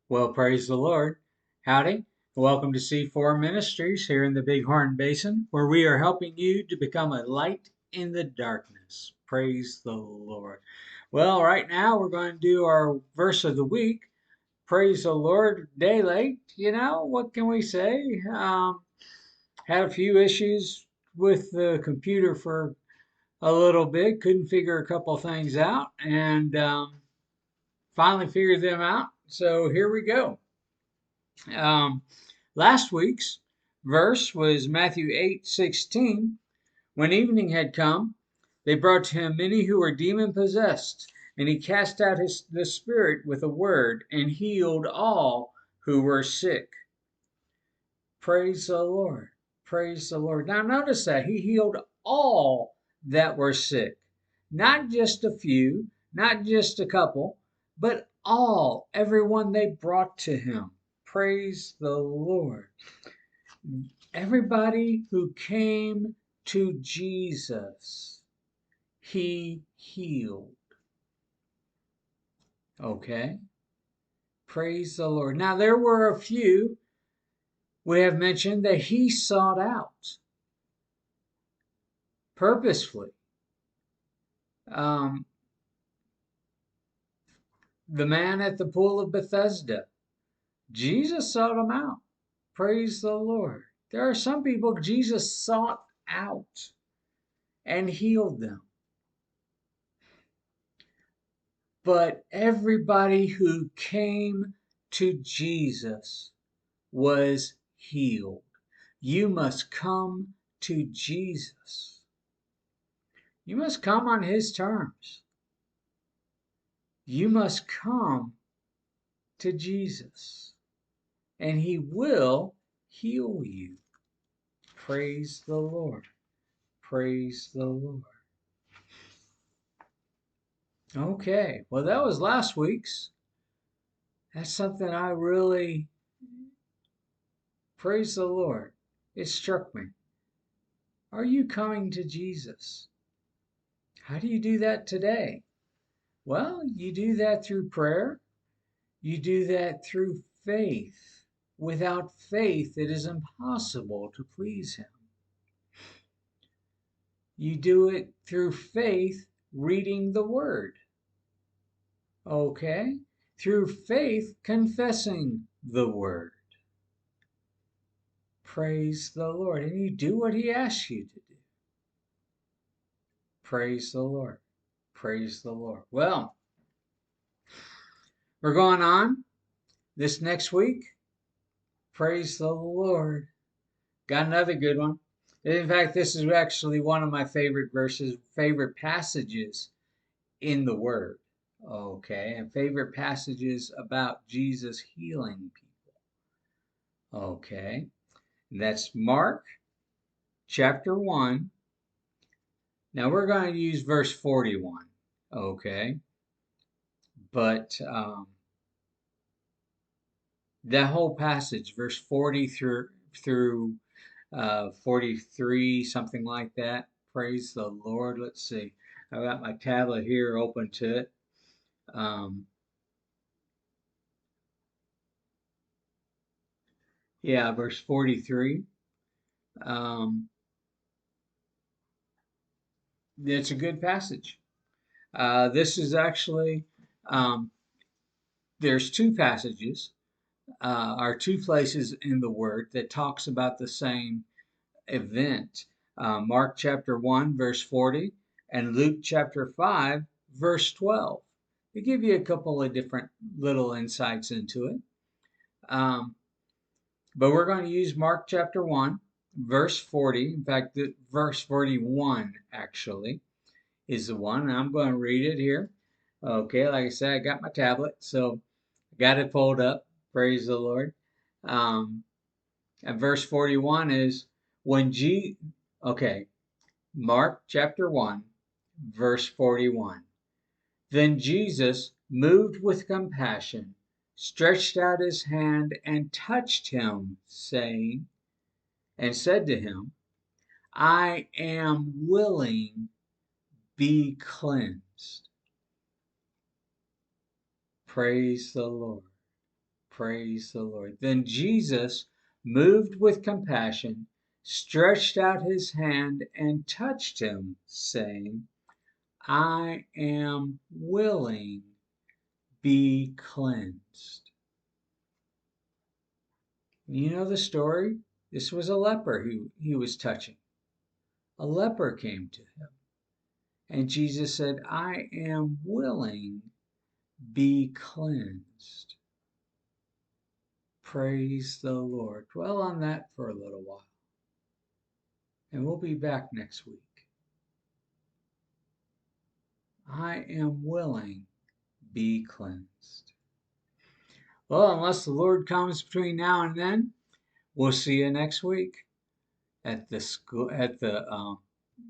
Well, praise the Lord. Howdy. Welcome to C4 Ministries here in the Bighorn Basin, where we are helping you to become a light in the darkness. Praise the Lord. Well, right now we're going to do our verse of the week. Praise the Lord. Day late. What can we say? Had a few issues with the computer for a little bit. Couldn't figure a couple things out and finally figured them out. So here we go. Um, Last week's verse was Matthew 8:16. When evening had come, they brought to him many who were demon possessed, and he cast out the spirit with a word and healed all who were sick. Praise the Lord. Praise the Lord. Now notice that he healed all that were sick, not just a few, not just a couple, but all, everyone they brought to him. Praise the Lord. Everybody who came to Jesus, he healed. Okay? Praise the Lord. Now, there were a few we have mentioned that he sought out purposefully. Um, the man at the pool of Bethesda, Jesus sought him out. Praise the Lord. There are some people Jesus sought out and healed them. But everybody who came to Jesus was healed. You must come to Jesus. You must come on his terms. You must come to Jesus, and he will heal you. Praise the Lord. Praise the Lord. Okay, well, that was last week's. That's something I really, praise the Lord. It struck me. Are you coming to Jesus? How do you do that today? Well, you do that through prayer. You do that through faith. Without faith, it is impossible to please him. You do it through faith, reading the word. Okay? Through faith, confessing the word. Praise the Lord. And you do what he asks you to do. Praise the Lord. Praise the Lord. Well, we're going on this next week. Praise the Lord. Got another good one. In fact, this is actually one of my favorite verses, favorite passages in the Word. Okay, and favorite passages about Jesus healing people. Okay, and that's Mark chapter 1. Now we're going to use verse 41. Okay, but that whole passage, verse 40 through 43, something like that. Praise the Lord. Let's see. I've got my tablet here open to it. Yeah, verse 43. It's a good passage. This is actually, there's two passages, or two places in the Word that talks about the same event. Mark chapter 1, verse 40, and Luke chapter 5, verse 12. They give you a couple of different little insights into it. But we're going to use Mark chapter 1, verse 40. In fact, verse 41 actually is the one. And I'm going to read it here. Okay, like I said, I got my tablet, so I got it pulled up. Praise the Lord. And verse 41 is when okay, Mark chapter 1, verse 41. Then Jesus, moved with compassion, stretched out his hand and touched him, saying, and said to him, I am willing, be cleansed. Praise the Lord. Praise the Lord. Then Jesus, moved with compassion, stretched out his hand and touched him, saying, I am willing, be cleansed. You know the story? This was a leper he was touching. A leper came to him, and Jesus said, I am willing, be cleansed. Praise the Lord. Dwell on that for a little while, and we'll be back next week. I am willing, be cleansed. Well, unless the Lord comes between now and then, we'll see you next week at the school at the